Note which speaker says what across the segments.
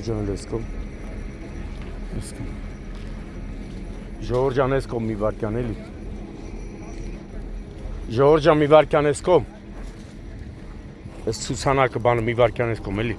Speaker 1: Ժողովուրդ ջան, էս կողմ։ Ժողովուրդ ջան, էս կողմ մի վարքյան էլի։ Ժողովուրդ ջան, մի վարքյան էս կողմ։ Էս ցուցանակը բանը մի վարքյան էս կողմ էլի։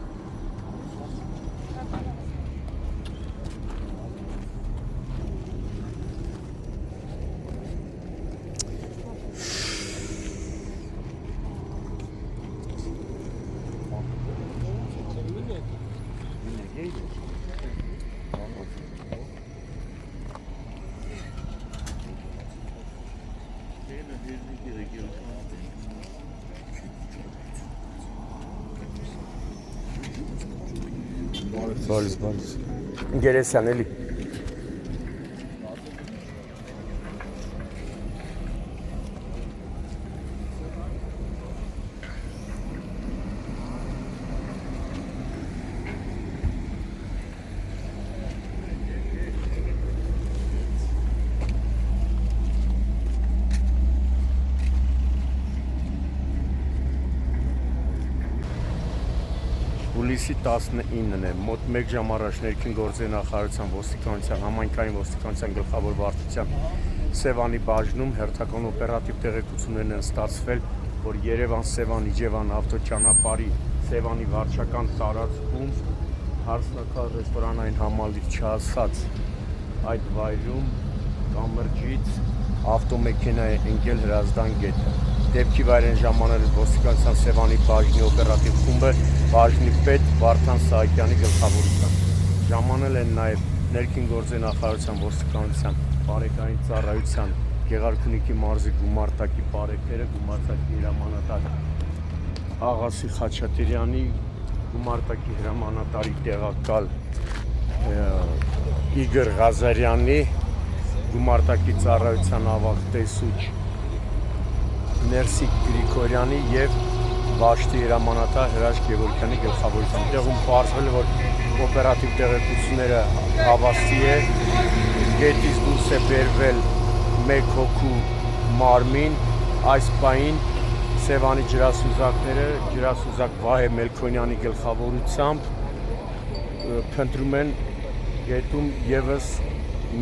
Speaker 1: Բալիս։ Գերեսյան էլի։ Հուլիսի 19-ն է, մոտ 1 ժամ առաջ ներքին գործերի նախարարության ոստիկանության համայնքային ոստիկանության գլխավոր վարչության Սևանի բաժնում հերթական օպերատիվ տեղեկություններն են ստացվել, որ Երևան-Սևան-Իջևան ավտոճանապարհի Սևանի վարչական տարածքում հարսնաքար ռեստորանային համալիր չհասած այդ վայրում կամրջից ավտոմեքենա է ընկել Հրազդան գետը։ Դեպքի վայրեն ժամանել ոստիկանության Սևանի բաժնի օպերատիվ խումբը բաժնի պետ Վարդան Սահակյանի գլխավորությամբ։ Ժամանել են նաև ներքին գործերի նախարարության ոստիկանության բարեկային ծառայության Գեղարքունիքի մարզի գումարտակի բարեկները գումարտակի հրամանատար Աղասի Խաչատրյանի գումարտակի հրամանատարի տեղակալ Իգոր Ղազարյանի գումարտակի ծառայության ավագ տեսուչ Ներսիկ Գրիգորյանի և Վաշտի հրամանատար Հրաշք Գևորգյանի գլխավորությամբ։ Տեղում պարզվել է, որ օպերատիվ տեղեկությունները հավաստի է, գետից դուրս է բերվել 1 հոգու մարմին, այս պահին Սևանի ջրասուզակները, ջրասուզակ Վահե Մելքոնյանի գլխավորությամբ փնտրում են գետում ևս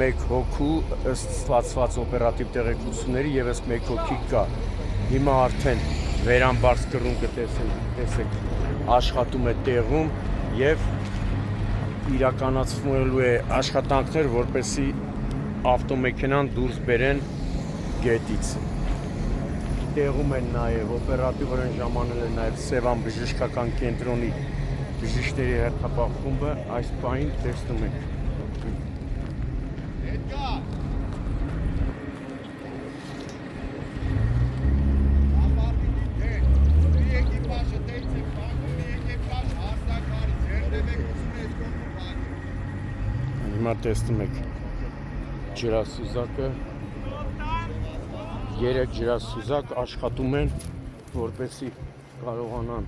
Speaker 1: 1 հոգու, ըստ ստացված օպերատիվ տեղեկությունների ևս 1 հոգի կա։ Հիմա արդեն վերամբարձ կռուն կտեսեք աշխատում է տեղում և իրականացվելու է աշխատանքներ, որպեսզի ավտոմեքենան դուրս բերեն գետից։ Տեղում են նաև օպերատիվորեն ժամանել է նաև Սևան բժշկական կենտրոնի բժիշկների հերթապահ խումբը, այս պահին տեսնում եք։ Հիմա տեսնում եք ջրասուզակը, 3 ջրասուզակ աշխատում են, որպեսզի կարողանան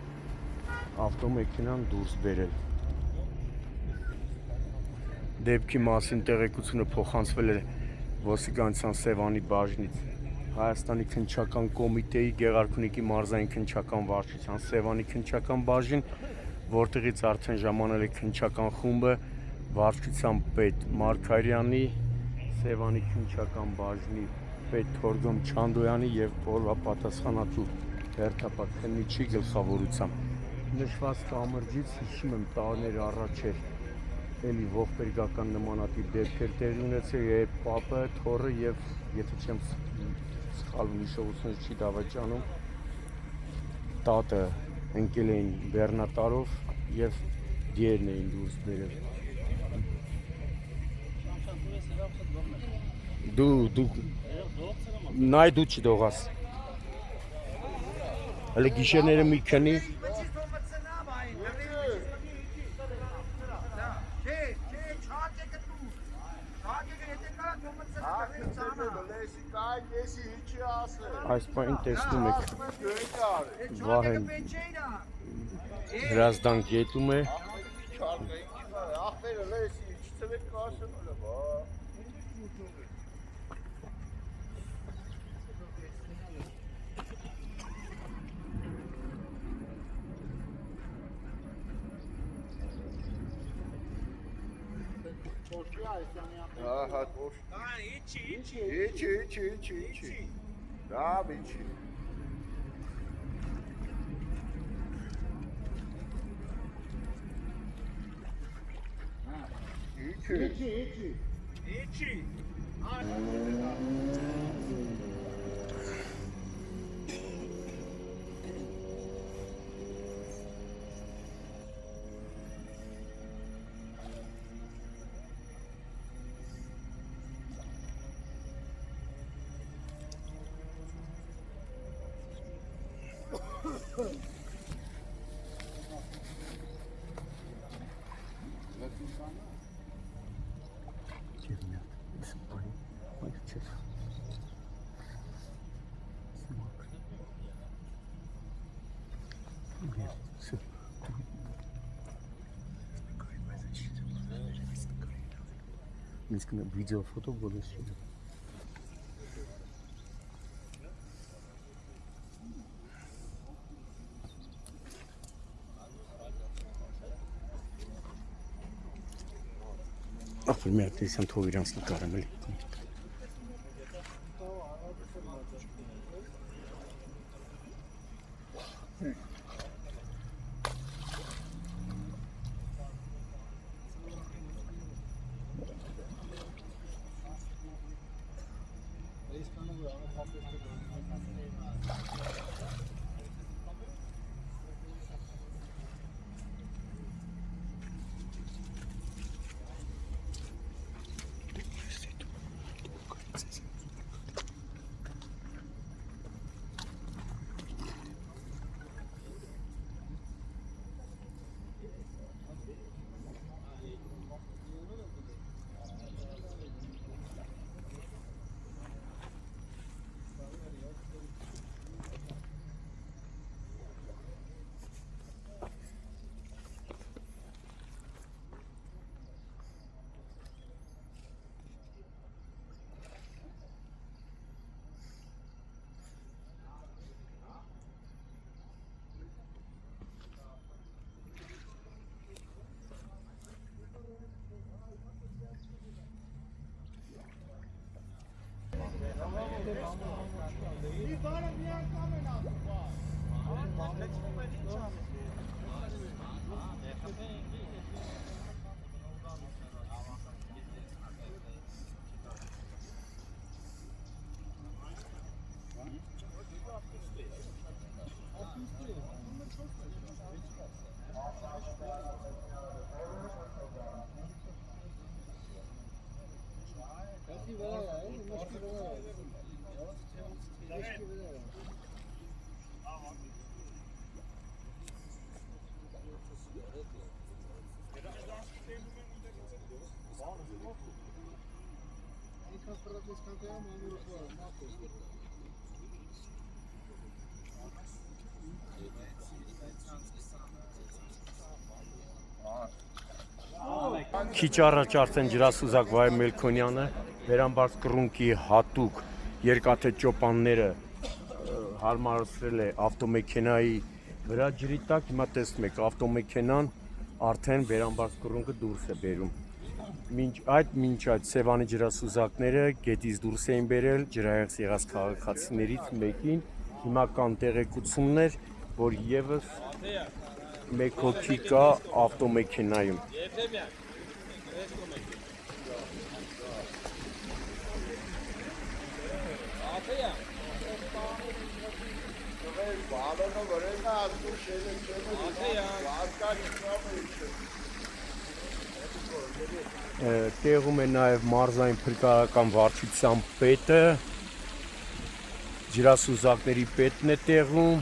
Speaker 1: ավտոմեքենան դուրս բերել։ Դեպքի մասին տեղեկությունը փոխանցվել է ոստիկանության Սևանի բաժնից Հայաստանի քննչական կոմիտեի Գեղարքունիքի մարզային քննչական վարչության Սևանի քննչական բաժին, որտեղից արդեն ժամանել է քննչական խումբը վարչության պետ Մարգարյանի, Սևանի քննչական բաժնի պետ Թորգոմ Չանդոյանի և օրվա պատասխանատու հերթապահ քննիչի գլխավորությամբ։ Նշված կամրջից հիշում եմ տարիներ առաջ էր էլի ողբերգական նմանատիպ դեպքեր տեղի ունեցել, երբ պապը, թոռը և եթե չեմ սխալվում հիշողությունս չի դավաճանում, տատը ընկել էին բեռնատարով և դիերն էին դուրս բերել։ Դու նայ դու չդողաս։ Հələ գիշերները մի քնի։ Այս պահին տեսնում եք Վահեն Հրազդան գետում է։
Speaker 2: Ահա կոշ։ Իչի։ Լավ իչի։ Իչի։
Speaker 1: Несколько видео, фото буду сюда. Например, ты сам твой иранский карамель. Քիչ առաջ արդեն ջրասուզակ Վայ Մելքոնյանը վերամբարձ կռունկի հատուկ երկաթե ճոպանները հարմարեցրել է ավտոմեքենայի վրա ջրի տակ, հիմա տեսնում եք ավտոմեքենան արդեն վերամբարձ կռունկը դուրս է բերում։ Մինչ այդ Սևանի ջրասուզակները գետից դուրս էին բերել ջրահեղձ եղած քաղաքացիներից մեկին, հիմա կան տեղեկություններ, որ եւս մեկ հոգի կա ավտոմեքենայում։ Տեղում է նաև մարզային փրկարարական վարչության պետը, ջրասուզակների պետն է տեղում։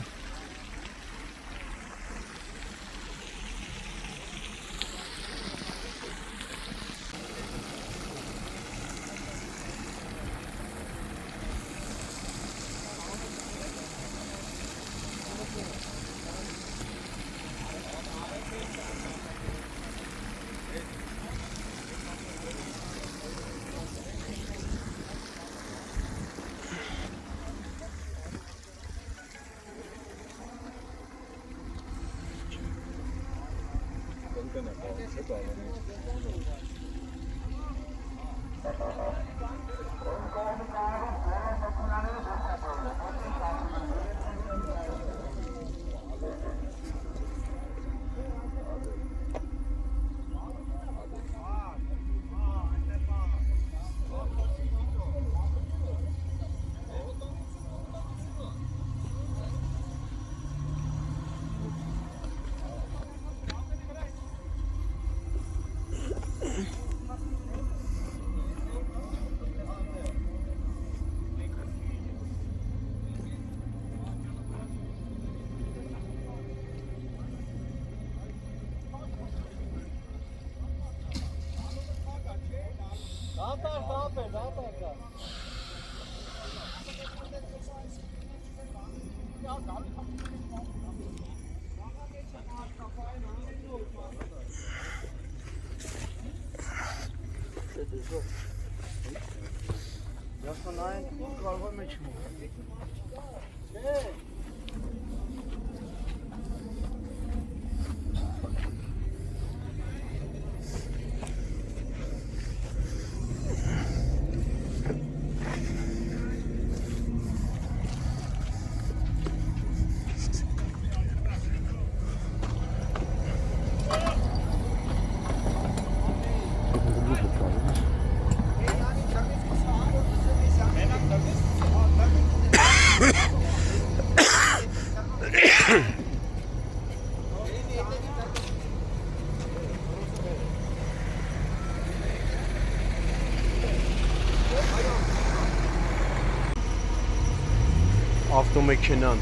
Speaker 1: Ավտոմեքենան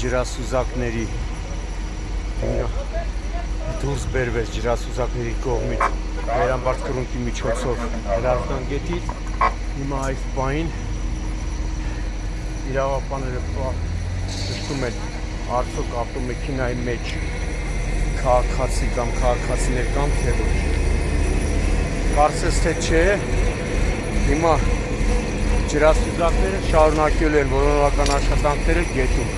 Speaker 1: ջրասուզակների դուրս բերվեց ջրասուզակների կողմից վերամբարձ կրունկի միջոցով հրազդան գետից։ Հիմա այս պահին իրավապանները ճշտում են արդյոք ավտոմեքենայի մեջ քաղաքացի կամ քաղաքացիներ կան թե ոչ։ Կարծես թե չէ, հիմա ջրասուզակները շարունակելու են որոնական աշխատանքները գետում։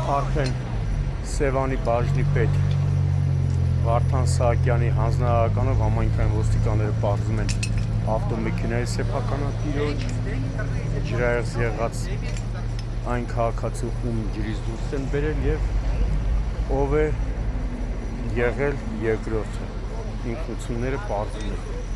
Speaker 1: Արդեն Սևանի բաժնի պետ Վարդան Սահակյանի հանձնարարականով համայնքային ոստիկանները պարզում են ավտոմեքենայի սեփականատիրոջ ջրայեղձ եղած այն քաղաքացու ում ջրից դուրս են բերել եւ ով է եղել երկրորդը ինքնությունները պարզում են։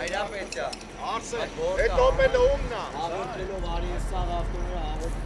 Speaker 3: Այրա պետյա
Speaker 2: Արսեն, այդ օպելը ումն է։
Speaker 3: Աղորդելով արի սաղ ավտոները աղորդելով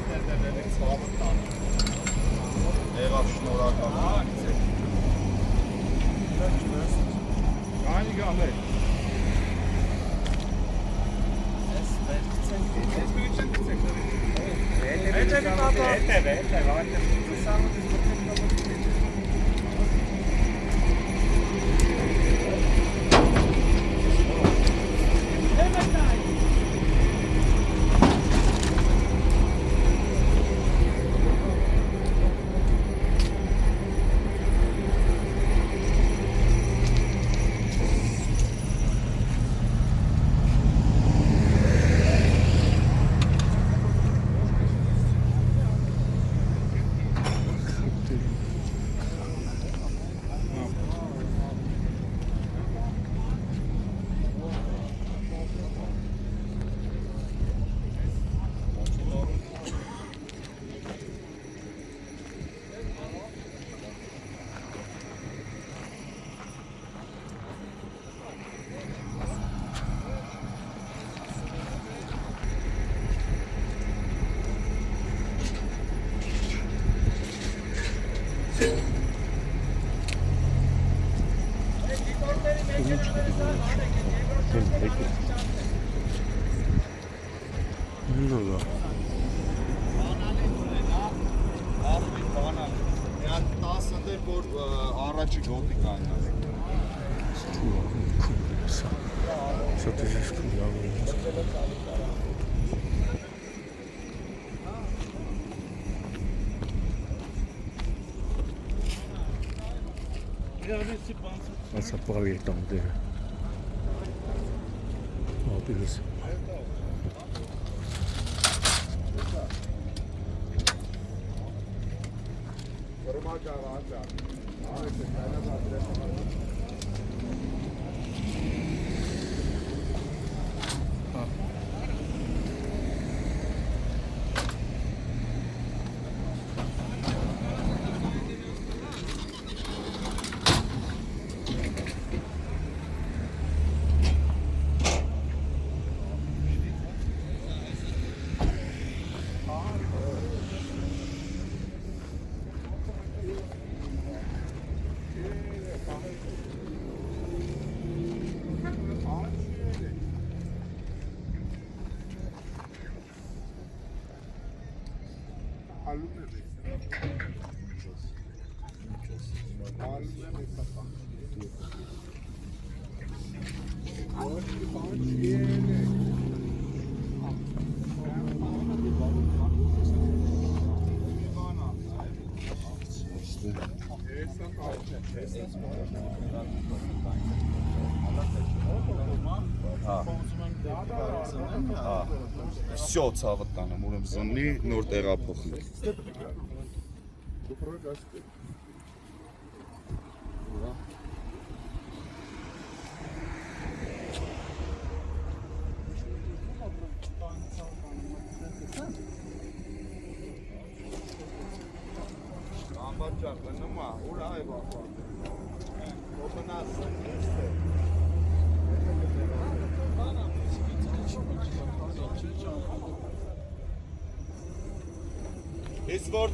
Speaker 2: Պատներն են ցավը տանը։ Եղավ շնորհակալ։ Կանի գամեր։ Առաջի գոտի կանա։
Speaker 1: Что ты здесь сказал? Ça pourrait être tendu. Oh, plus.
Speaker 2: Всё ցավը տանեմ, ուրեմն զննի նոր տեղափոխի։ Ամբարջակ նոմա, ուր այ բախա։ Ոտնասը էստե։ Ես որ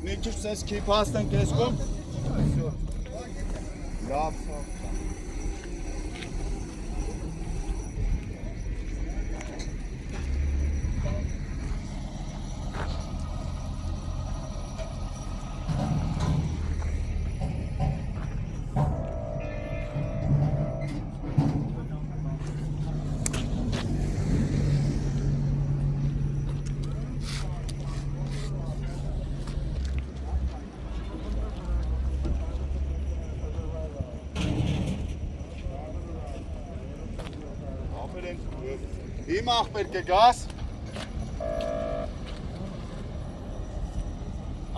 Speaker 2: մի քիչ ցես քիփ հաստենք ես կողմ։ Լավ, լավ։ Իմ աղբեր կգաս։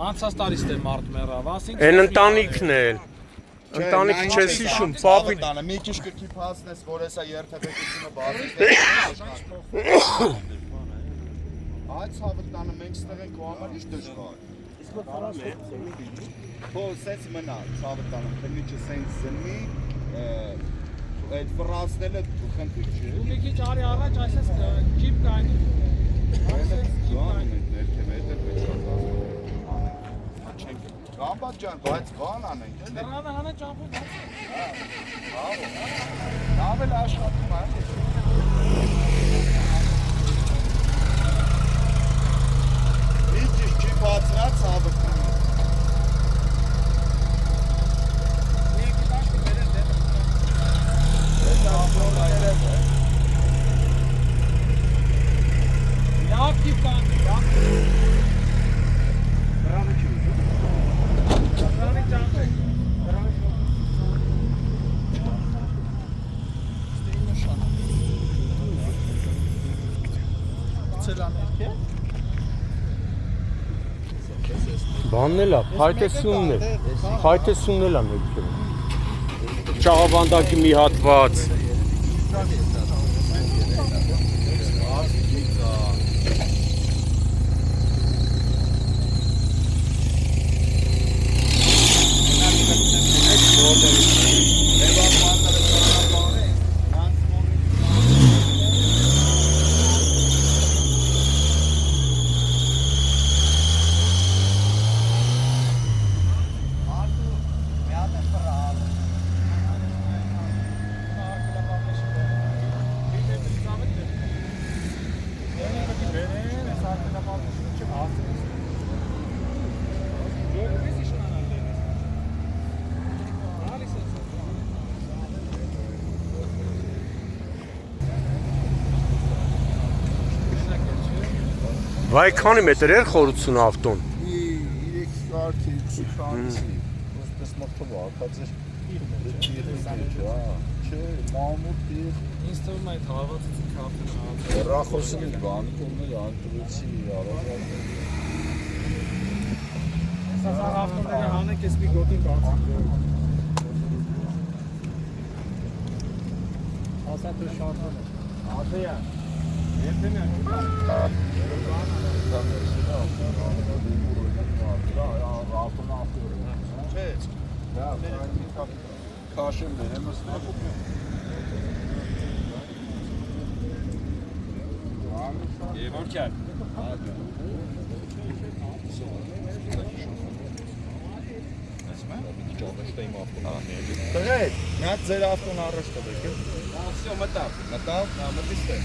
Speaker 4: Անցած տարի ստե մարդ մեռավ, ասինք
Speaker 1: Են ընտանիքն էլ։ Ընտանիք չես հիշում, պապին։
Speaker 2: Մի քիչ կքիփ հասնես, որ հեսա երթևեկությունը բացի։ Այդ ցավը տանը մենք ստեղ ենք ու համար ինչ դժվար։ Ხო, սենց մնա, ցավը տանը, քնիչը սենց զննի, այդ ֆրազները խնդիր չի։
Speaker 4: Ու մի քիչ արի առաջ այսպես քիփ կանի։
Speaker 2: Այս կան ներքև Աբա ջան, բայց բան անենք էլի։
Speaker 4: Դրանը հանա ճամփուն դարձ։
Speaker 2: Լավ էլ աշխատում է։ Ինչ չի բացրած հավաքն։
Speaker 1: Բանն էլա, փայտեսունն է։ Փայտեսունն էլա մեկը։ Ճաղավանդակի մի հատված։ Վայ քանի մետր էր խորությունը ավտոն։
Speaker 2: 3 կարգի 2 քանչի։ Ոստես մոթով ակածեր 2 չէ, մամուտ
Speaker 4: Ինձ թվում է այդ հավատացի քարտը։
Speaker 2: Ռախոսին բանկումներ անտրուցի արարած։
Speaker 4: Սա ավտոները հանեք էս մի գոտին բացին։ Ասա դու շարժում ես։ Ադեյա։ Երբեմն
Speaker 2: Քաշեմ դերեմ
Speaker 4: Եվորքյան։
Speaker 2: Տղեկ, նա ձեր ավտոն առաջ տվեք է։ Всё, մտավ, մտիս է։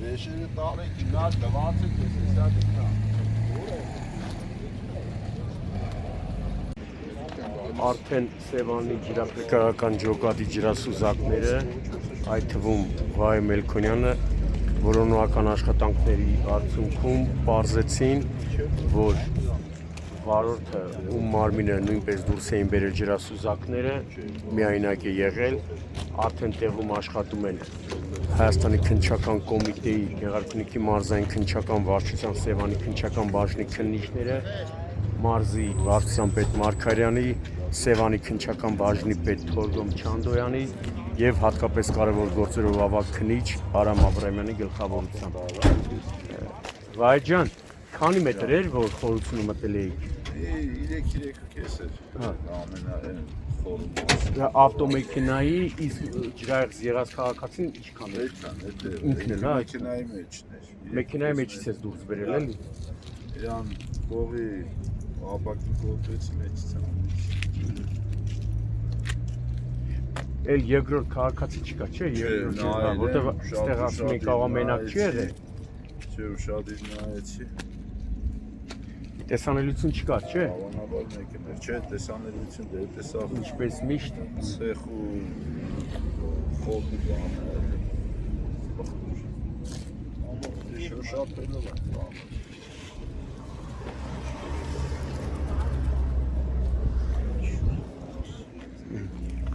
Speaker 2: Վեշերը տարեք, գնալ, դվացեք, ես էսա դիքնա։
Speaker 1: Արդեն Սևանի ջրափրկարական ջոկատի ջրասուզակները, այդ թվում Վայ Մելքոնյանը, որոնական աշխատանքների արդյունքում պարզեցին, որ վարորդը ում մարմինը նույնպես դուրս էին բերել ջրասուզակները, միայնակ է եղել, արդեն տեղում աշխատում են Հայաստանի քննչական կոմիտեի Գեղարքունիքի մարզային քննչական վարչության Սևանի քննչական բաժնի քննիչները, մարզի վարչության պետ Մարգարյանի, Սևանի քննչական բաժնի պետ Թորգոմ Չանդոյանի եւ հատկապես կարևոր գործերով ավագ քննիչ Արամ Աբրամյանի գլխավորությամբ։ Վայ ջան, քանի մետր էր որ խորությունը մտել էիք։
Speaker 2: 3 կես էր։ Ամենա խորումը։
Speaker 1: Ավտոմեքենայի իսկ ջրայղ եղած քաղաքացին ինչքան է։ Ինքն էլ, հա,
Speaker 2: մեքենայի մեջն էր։
Speaker 1: Մեքենայի մեջից ես դուրս բերել էլի։
Speaker 2: Իրան կողի ապակի կողից մեջից եմ։
Speaker 1: Էլ երկրորդ քաղաքացի չկա, չէ՞, երկրորդ, որտեղ այստեղ ասում են կարող մենակ չի եղել։
Speaker 2: Չէ, շատ իր նայեցի։
Speaker 1: Տեսանելիություն չկա, չէ։
Speaker 5: Հավանաբար մեքենա, չէ, տեսանելիություն դե տեսա
Speaker 1: Ինչպես միշտ
Speaker 5: ցեխ ու խոբի բանը։ Շոշափելով է բանը։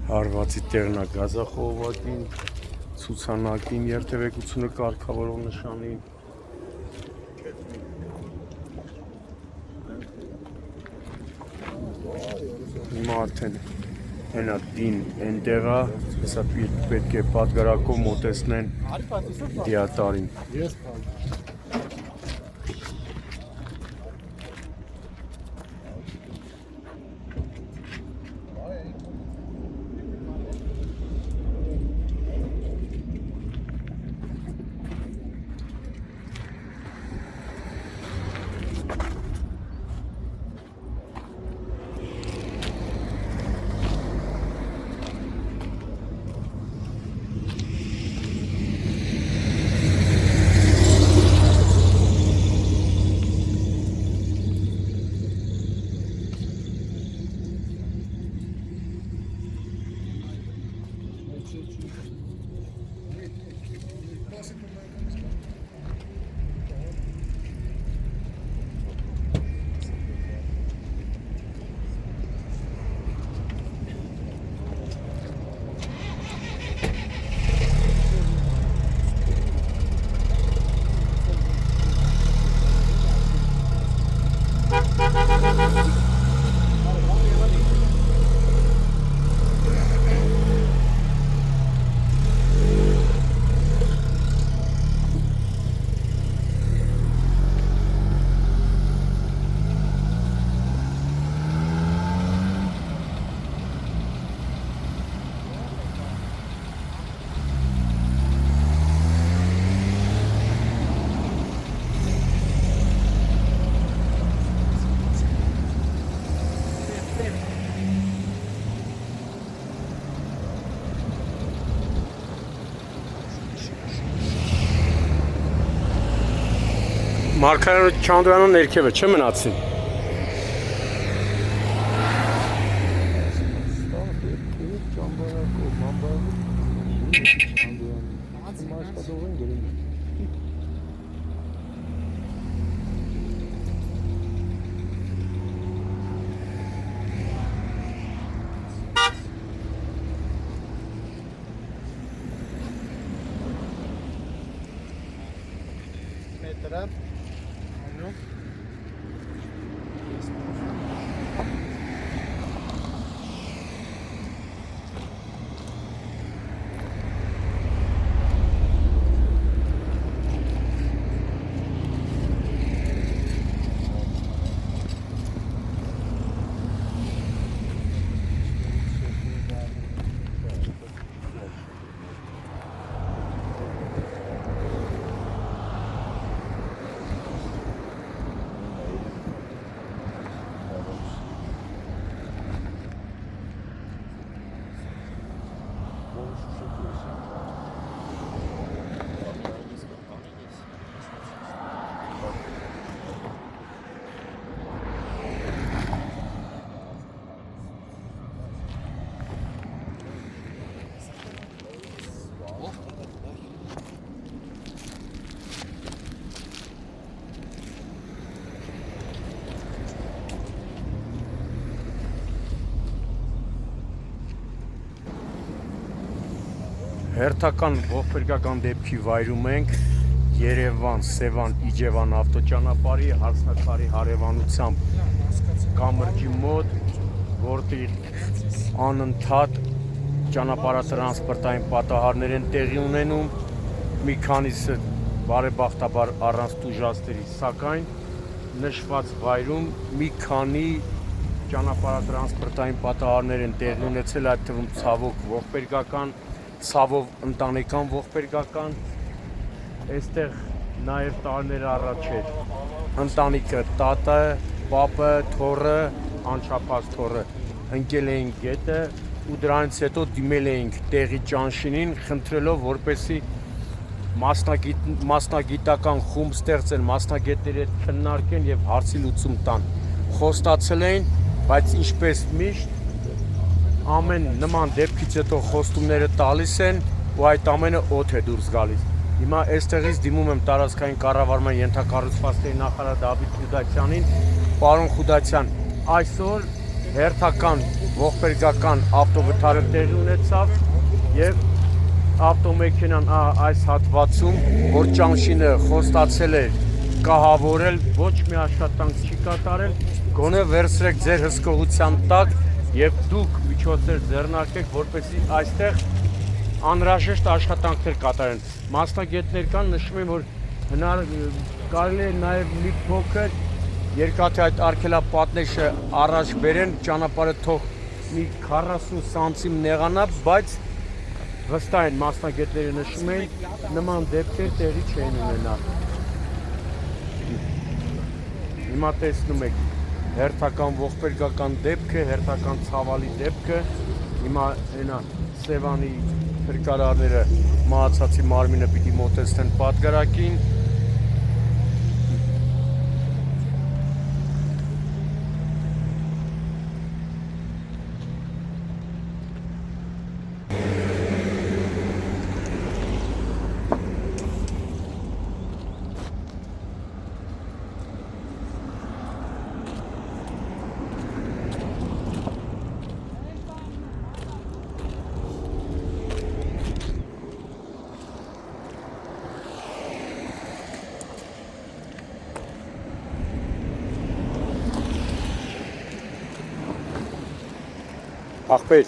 Speaker 1: հարվածի տեղնա գազախողովակին, ցուցանակին, երթևեկությունը կարգավորող նշանին։ Հիմա արդեն հենա դին էնտեղա, հեսա պետք է պատգարակով մոտեցնեն դիատարին։ Մարգարետ Չանդրյանը ներքև է, չէ՞ մնացին։ Հերթական ողբերգական դեպքի վայրում ենք Երևան, Սևան, Իջևան ավտոճանապարհի հարսնաքարի հարևանությամբ կամրջի մոտ, որտեղ անընդհատ ճանապարհատրանսպորտային պատահարներ են տեղի ունենում, մի քանիսը բարեբախտաբար առանց տուժածների, սակայն նշված վայրում մի քանի ճանապարհատրանսպորտային պատահարներ են տեղի ունեցել, այդ թվում ցավոք ողբերգական, ցավով ընտանեկան ողբերգական, այստեղ նաև տարիներ առաջ էր ընտանիքը, տատը, պապը, թոռը, անչափած թոռը ընկել էին գետը ու դրանից հետո դիմել էինք տեղի ճանշինին, խնդրելով որպեսզի մասնագիտական խումբ ստեղծեն, մասնագետների հետ քննարկեն եւ հարցի լուծում տան։ Խոստացել էին, բայց ինչպես միշտ ամեն նման դեպքից հետո խոստումները տալիս են ու այդ ամենը օդ է դուրս գալիս։ Հիմա այստեղից դիմում եմ տարածքային կառավարման ենթակառուցվածքների նախարար Դավիթ Խուդացյանին։ Պարոն Խուդացյան, այսօր հերթական ողբերգական ավտովթարը տեղի ունեցավ եւ ավտոմեքենան այս հատվածում, որ ճանշինը խոստացել է կահավորել, ոչ մի աշխատանք չի կատարել, գոնե վերցրեք ձեր հսկողության տակ եւ դուք միջոցներ ձեռնարկեք, որպեսզի այստեղ անհրաժեշտ աշխատանքներ կատարեն։ Մասնագետներ կան, նշում են, որ կարելի է նաեւ մի փոքր երկաթե այդ արգելապատնեշը առաջ բերեն, ճանապարհը թող մի 40 սանտիմ նեղանա, բայց վստահ են մասնագետները նշում են, նման դեպքեր տեղի չեն ունենա։ Հիմա տեսնում եք հերթական ողբերգական դեպքը, հերթական ցավալի դեպքը, հիմա այնա Սևանի փրկարարները մահացածի մարմինը պիտի մոտեցնեն պատգարակին։ Ախպեր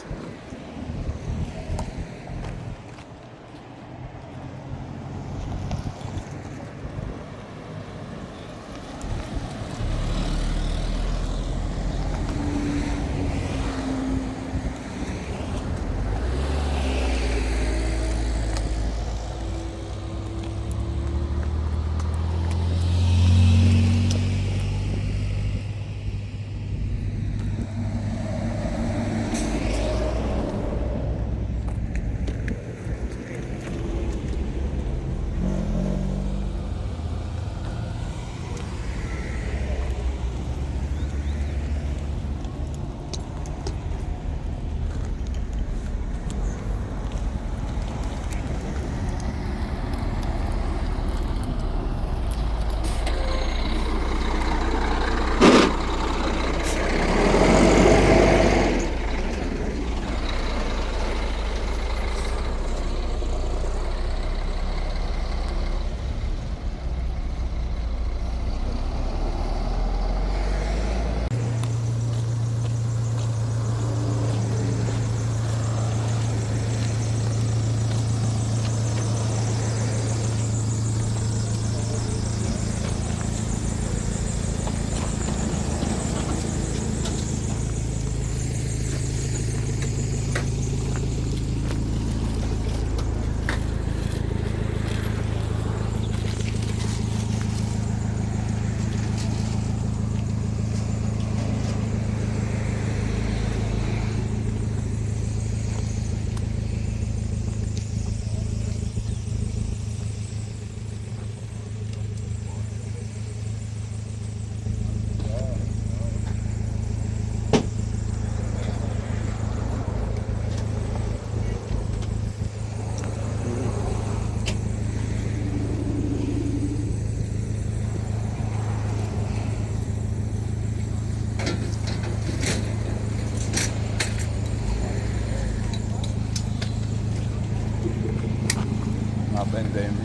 Speaker 5: Ապեն դեմ